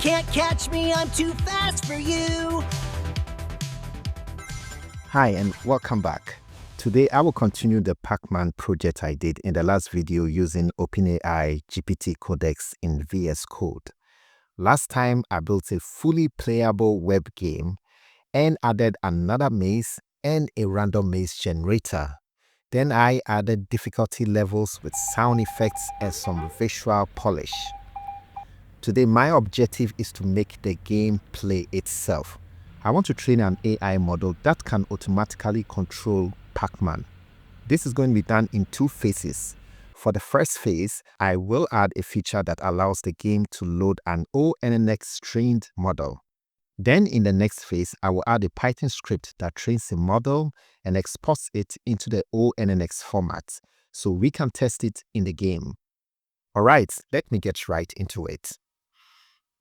Can't catch me, I'm too fast for you. Hi and welcome back. Today I will continue the Pac-Man project I did in the last video using OpenAI GPT Codex in VS Code. Last time I built a fully playable web game and added another maze and a random maze generator. Then I added difficulty levels with sound effects and some visual polish. Today my objective is to make the game play itself. I want to train an AI model that can automatically control Pac-Man. This is going to be done in two phases. For the first phase, I will add a feature that allows the game to load an ONNX trained model. Then in the next phase, I will add a Python script that trains the model and exports it into the ONNX format so we can test it in the game. Alright, let me get right into it.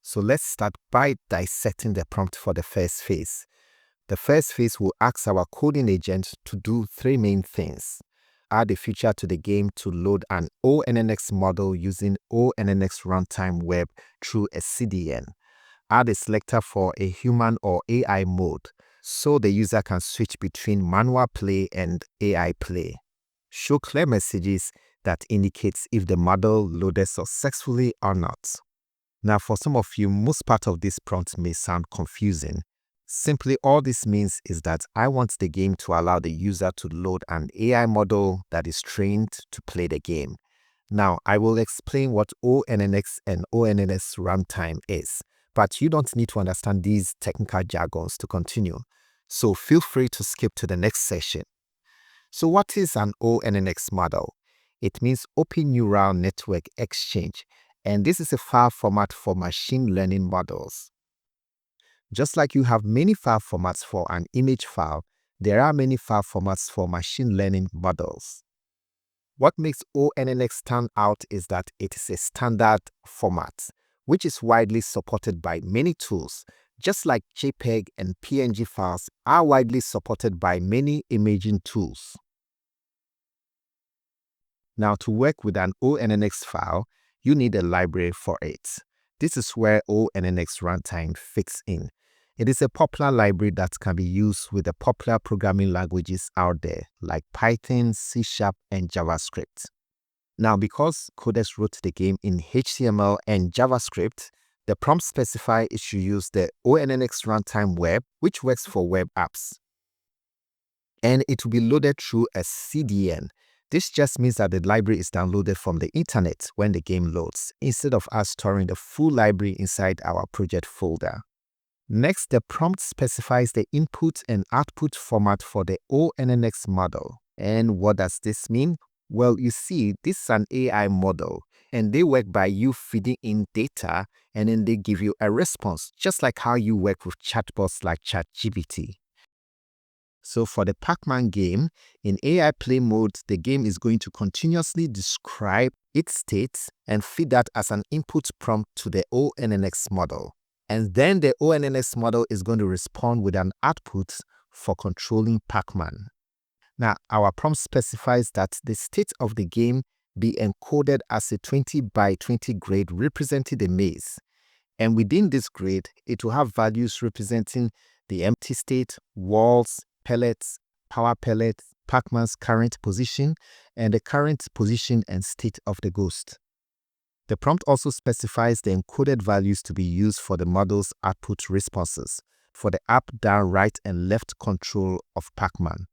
So let's start by dissecting the prompt for the first phase. The first phase will ask our coding agent to do three main things. Add a feature to the game to load an ONNX model using onnxruntime-web through a CDN. Add a selector for a human or AI mode so the user can switch between manual play and AI play. Show clear messages that indicates if the model loaded successfully or not. Now, for some of you, most part of this prompt may sound confusing. Simply, all this means is that I want the game to allow the user to load an AI model that is trained to play the game. Now, I will explain what ONNX and ONNX runtime is, but you don't need to understand these technical jargons to continue. So feel free to skip to the next session. So what is an ONNX model? It means Open Neural Network Exchange. And this is a file format for machine learning models. Just like you have many file formats for an image file, there are many file formats for machine learning models. What makes ONNX stand out is that it is a standard format, which is widely supported by many tools, just like JPEG and PNG files are widely supported by many imaging tools. Now, to work with an ONNX file, you need a library for it. This is where ONNX runtime fits in. It is a popular library that can be used with the popular programming languages out there like Python, C# and JavaScript. Now, because Codex wrote the game in HTML and JavaScript, the prompt specifies it should use the ONNX runtime-web, which works for web apps. And it will be loaded through a CDN. This just means that the library is downloaded from the internet when the game loads, instead of us storing the full library inside our project folder. Next, the prompt specifies the input and output format for the ONNX model. And what does this mean? Well, you see, this is an AI model, and they work by you feeding in data, and then they give you a response, just like how you work with chatbots like ChatGPT. So for the Pac-Man game, in AI play mode, the game is going to continuously describe its state and feed that as an input prompt to the ONNX model. And then the ONNX model is going to respond with an output for controlling Pac-Man. Now, our prompt specifies that the state of the game be encoded as a 20 by 20 grid representing the maze. And within this grid, it will have values representing the empty state, walls, pellets, power pellets, Pac-Man's current position, and the current position and state of the ghost. The prompt also specifies the encoded values to be used for the model's output responses for the up, down, right, and left control of Pac-Man.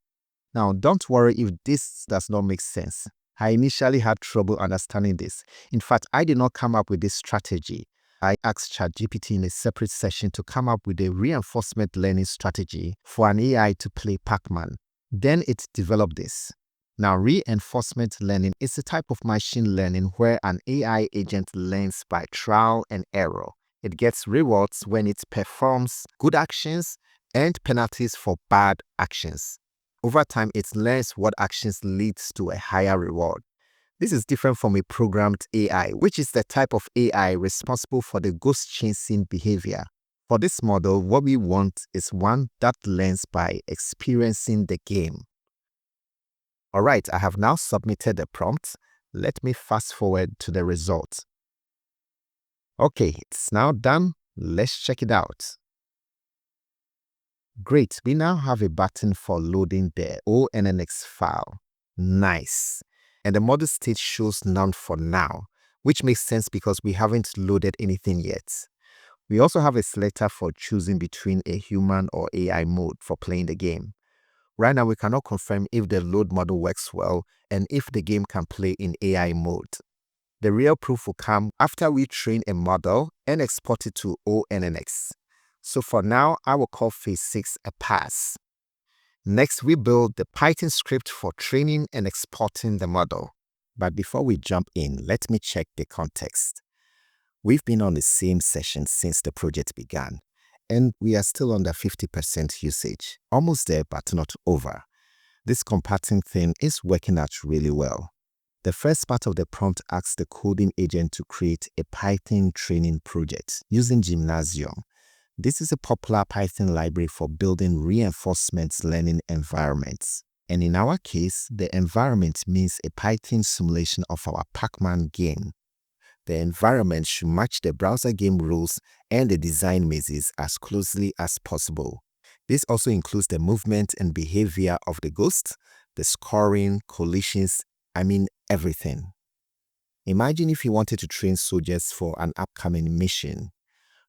Now, don't worry if this does not make sense. I initially had trouble understanding this. In fact, I did not come up with this strategy. I asked ChatGPT in a separate session to come up with a reinforcement learning strategy for an AI to play Pac-Man. Then it developed this. Now, reinforcement learning is a type of machine learning where an AI agent learns by trial and error. It gets rewards when it performs good actions and penalties for bad actions. Over time, it learns what actions leads to a higher reward. This is different from a programmed AI, which is the type of AI responsible for the ghost chasing behavior. For this model, what we want is one that learns by experiencing the game. Alright, I have now submitted the prompt. Let me fast forward to the result. Okay, it's now done. Let's check it out. Great, we now have a button for loading the ONNX file. Nice. And the model state shows none for now, which makes sense because we haven't loaded anything yet. We also have a selector for choosing between a human or AI mode for playing the game. Right now, we cannot confirm if the load model works well and if the game can play in AI mode. The real proof will come after we train a model and export it to ONNX. So for now, I will call phase 6 a pass. Next, we build the Python script for training and exporting the model. But before we jump in, let me check the context. We've been on the same session since the project began, and we are still under 50% usage. Almost there, but not over. This comparting thing is working out really well. The first part of the prompt asks the coding agent to create a Python training project using Gymnasium. This is a popular Python library for building reinforcement learning environments. And in our case, the environment means a Python simulation of our Pac-Man game. The environment should match the browser game rules and the design mazes as closely as possible. This also includes the movement and behavior of the ghost, the scoring, collisions, everything. Imagine if you wanted to train soldiers for an upcoming mission.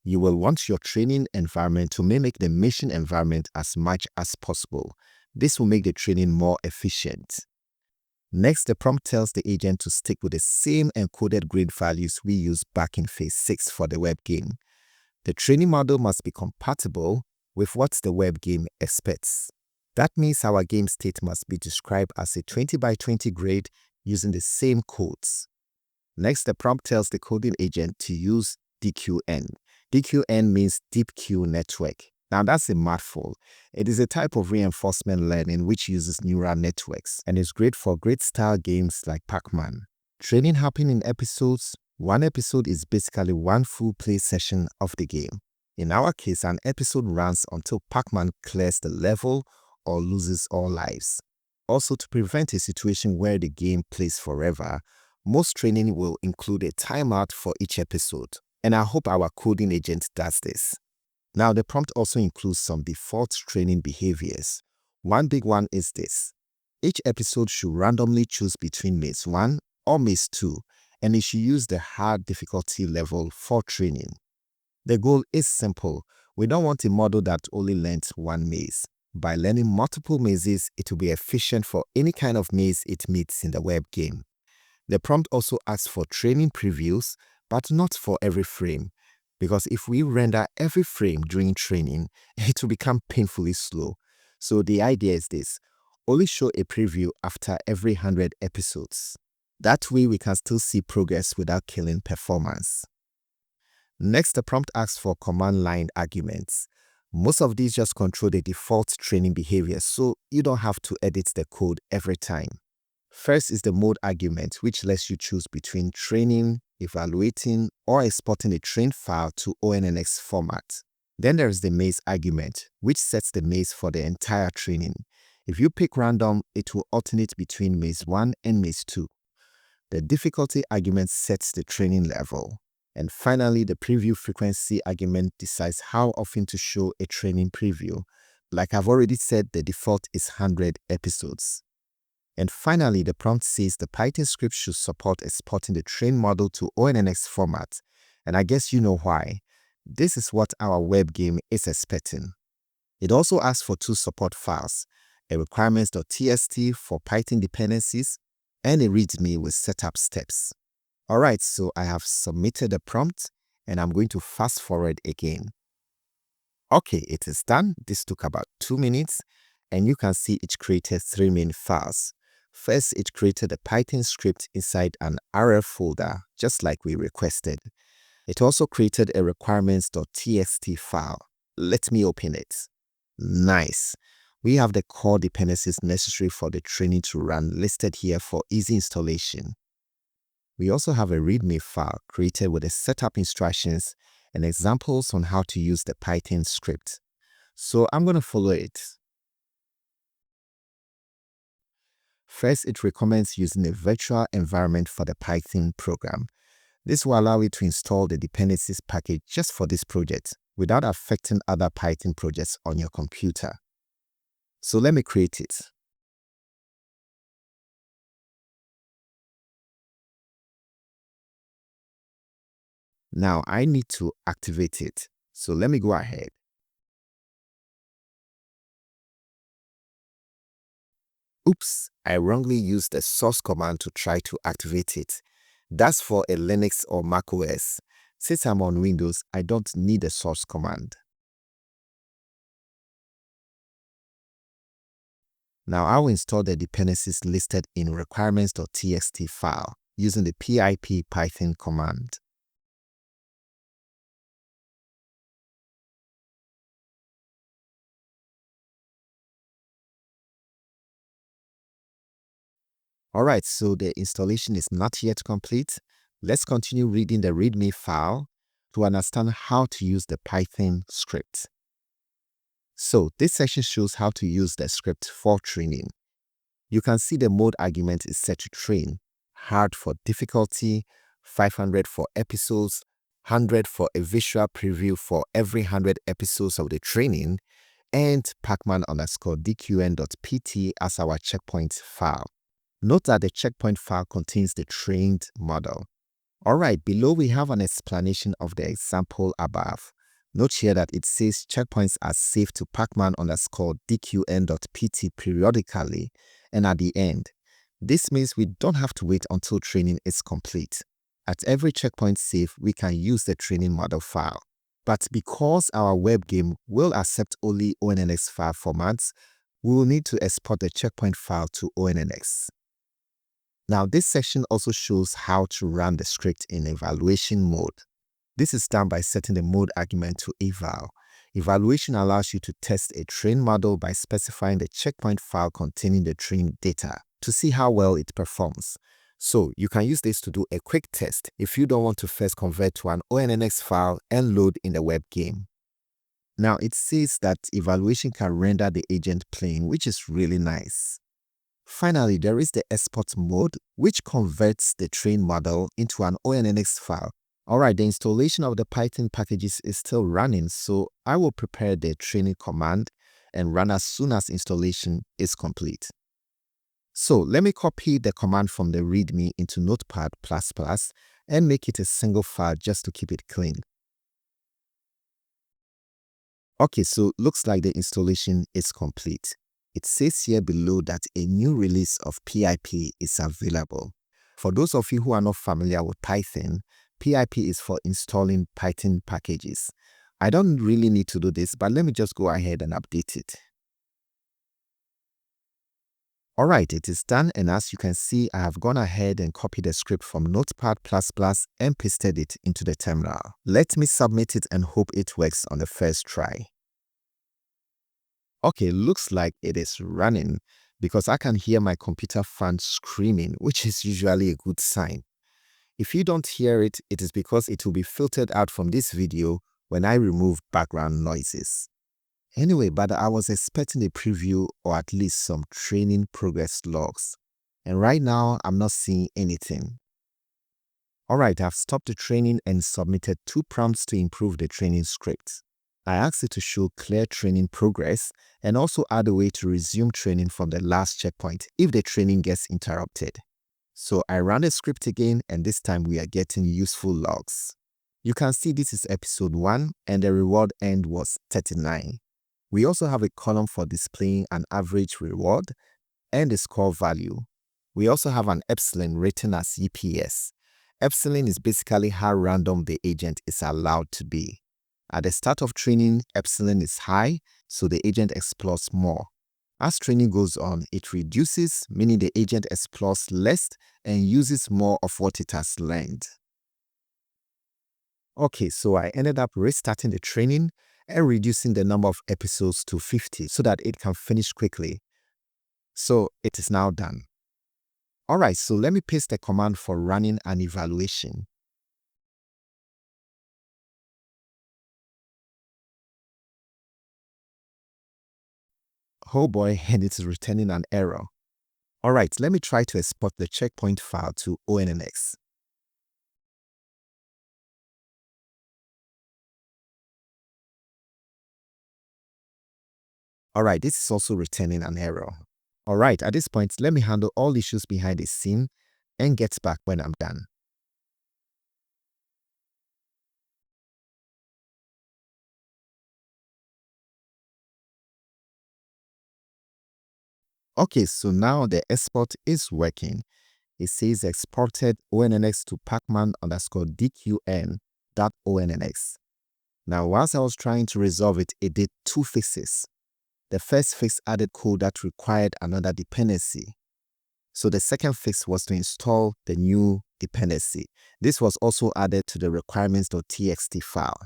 You will want your training environment to mimic the mission environment as much as possible. This will make the training more efficient. Next, the prompt tells the agent to stick with the same encoded grade values we used back in phase 6 for the web game. The training model must be compatible with what the web game expects. That means our game state must be described as a 20 by 20 grade using the same codes. Next, the prompt tells the coding agent to use DQN. DQN means Deep Q Network. Now that's a mouthful. It is a type of reinforcement learning which uses neural networks and is great for great style games like Pac-Man. Training happens in episodes. One episode is basically one full play session of the game. In our case, an episode runs until Pac-Man clears the level or loses all lives. Also, to prevent a situation where the game plays forever, most training will include a timeout for each episode. And I hope our coding agent does this. Now, the prompt also includes some default training behaviors. One big one is this. Each episode should randomly choose between maze 1 or maze 2, and it should use the hard difficulty level for training. The goal is simple. We don't want a model that only learns one maze. By learning multiple mazes, it will be efficient for any kind of maze it meets in the web game. The prompt also asks for training previews, but not for every frame, because if we render every frame during training, it will become painfully slow. So the idea is this: only show a preview after every 100 episodes. That way we can still see progress without killing performance. Next, the prompt asks for command line arguments. Most of these just control the default training behavior, so you don't have to edit the code every time. First is the mode argument, which lets you choose between training, evaluating, or exporting a trained file to ONNX format. Then there is the maze argument, which sets the maze for the entire training. If you pick random, it will alternate between maze 1 and maze 2. The difficulty argument sets the training level. And finally, the preview frequency argument decides how often to show a training preview. Like I've already said, the default is 100 episodes. And finally, the prompt says the Python script should support exporting the trained model to ONNX format. And I guess you know why. This is what our web game is expecting. It also asks for 2 support files, a requirements.txt for Python dependencies, and a README with setup steps. Alright, so I have submitted the prompt, and I'm going to fast forward again. Okay, it is done. This took about 2 minutes, and you can see it created 3 main files. First, it created a Python script inside an RF folder, just like we requested. It also created a requirements.txt file. Let me open it. Nice. We have the core dependencies necessary for the training to run listed here for easy installation. We also have a README file created with the setup instructions and examples on how to use the Python script. So I'm going to follow it. First, it recommends using a virtual environment for the Python program. This will allow you to install the dependencies package just for this project without affecting other Python projects on your computer. So let me create it. Now I need to activate it. So let me go ahead. Oops, I wrongly used the source command to try to activate it. That's for a Linux or Mac OS. Since I'm on Windows, I don't need a source command. Now I'll install the dependencies listed in requirements.txt file using the pip python command. Alright, so the installation is not yet complete. Let's continue reading the README file to understand how to use the Python script. So this section shows how to use the script for training. You can see the mode argument is set to train, hard for difficulty, 500 for episodes, 100 for a visual preview for every 100 episodes of the training, and pacman_dqn.pt as our checkpoint file. Note that the checkpoint file contains the trained model. Alright, below we have an explanation of the example above. Note here that it says checkpoints are saved to pacman_dqn.pt periodically and at the end. This means we don't have to wait until training is complete. At every checkpoint save, we can use the training model file. But because our web game will accept only ONNX file formats, we will need to export the checkpoint file to ONNX. Now, this section also shows how to run the script in evaluation mode. This is done by setting the mode argument to eval. Evaluation allows you to test a trained model by specifying the checkpoint file containing the trained data to see how well it performs. So, you can use this to do a quick test if you don't want to first convert to an ONNX file and load in the web game. Now, it says that evaluation can render the agent playing, which is really nice. Finally, there is the export mode, which converts the trained model into an ONNX file. Alright, the installation of the Python packages is still running, so I will prepare the training command and run as soon as installation is complete. So let me copy the command from the README into Notepad++ and make it a single file just to keep it clean. Okay, so looks like the installation is complete. It says here below that a new release of PIP is available. For those of you who are not familiar with Python, PIP is for installing Python packages. I don't really need to do this, but let me just go ahead and update it. Alright, it is done, and as you can see, I have gone ahead and copied the script from Notepad++ and pasted it into the terminal. Let me submit it and hope it works on the first try. Okay, looks like it is running because I can hear my computer fan screaming, which is usually a good sign. If you don't hear it, it is because it will be filtered out from this video when I remove background noises. Anyway, but I was expecting a preview or at least some training progress logs. And right now, I'm not seeing anything. Alright, I've stopped the training and submitted 2 prompts to improve the training script. I asked it to show clear training progress and also add a way to resume training from the last checkpoint if the training gets interrupted. So I ran the script again, and this time we are getting useful logs. You can see this is episode 1 and the reward end was 39. We also have a column for displaying an average reward and the score value. We also have an epsilon written as EPS. Epsilon is basically how random the agent is allowed to be. At the start of training, epsilon is high, so the agent explores more. As training goes on, it reduces, meaning the agent explores less and uses more of what it has learned. Okay, so I ended up restarting the training and reducing the number of episodes to 50 so that it can finish quickly. So it is now done. Alright, so let me paste the command for running an evaluation. Oh boy, and it is returning an error. Alright, let me try to export the checkpoint file to ONNX. Alright, this is also returning an error. Alright, at this point, let me handle all issues behind the scene and get back when I'm done. Okay, so now the export is working. It says exported ONNX to Pac-Man _ DQN.ONNX. Now, whilst I was trying to resolve it, it did two fixes. The first fix added code that required another dependency. So the second fix was to install the new dependency. This was also added to the requirements.txt file.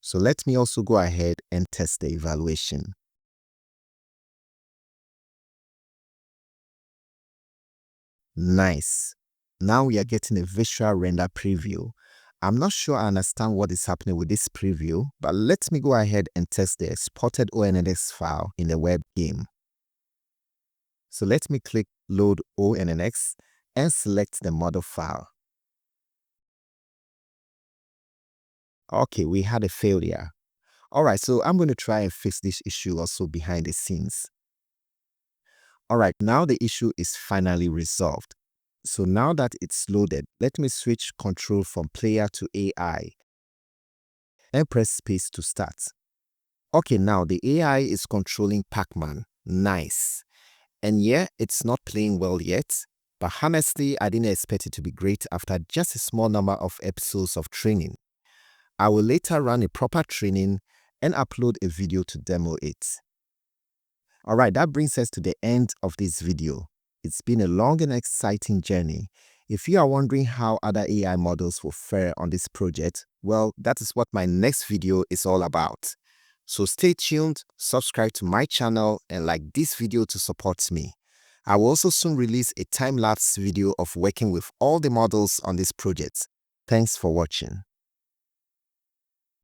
So let me also go ahead and test the evaluation. Nice. Now we are getting a visual render preview. I'm not sure I understand what is happening with this preview, but let me go ahead and test the exported ONNX file in the web game. So let me click Load ONNX and select the model file. Okay, we had a failure. Alright, so I'm going to try and fix this issue also behind the scenes. Alright, now the issue is finally resolved. So now that it's loaded, let me switch control from player to AI and press space to start. Okay, now the AI is controlling Pac-Man. Nice. And yeah, it's not playing well yet, but honestly, I didn't expect it to be great after just a small number of episodes of training. I will later run a proper training and upload a video to demo it. Alright, that brings us to the end of this video. It's been a long and exciting journey. If you are wondering how other AI models will fare on this project, well, that is what my next video is all about. So stay tuned, subscribe to my channel, and like this video to support me. I will also soon release a time-lapse video of working with all the models on this project. Thanks for watching.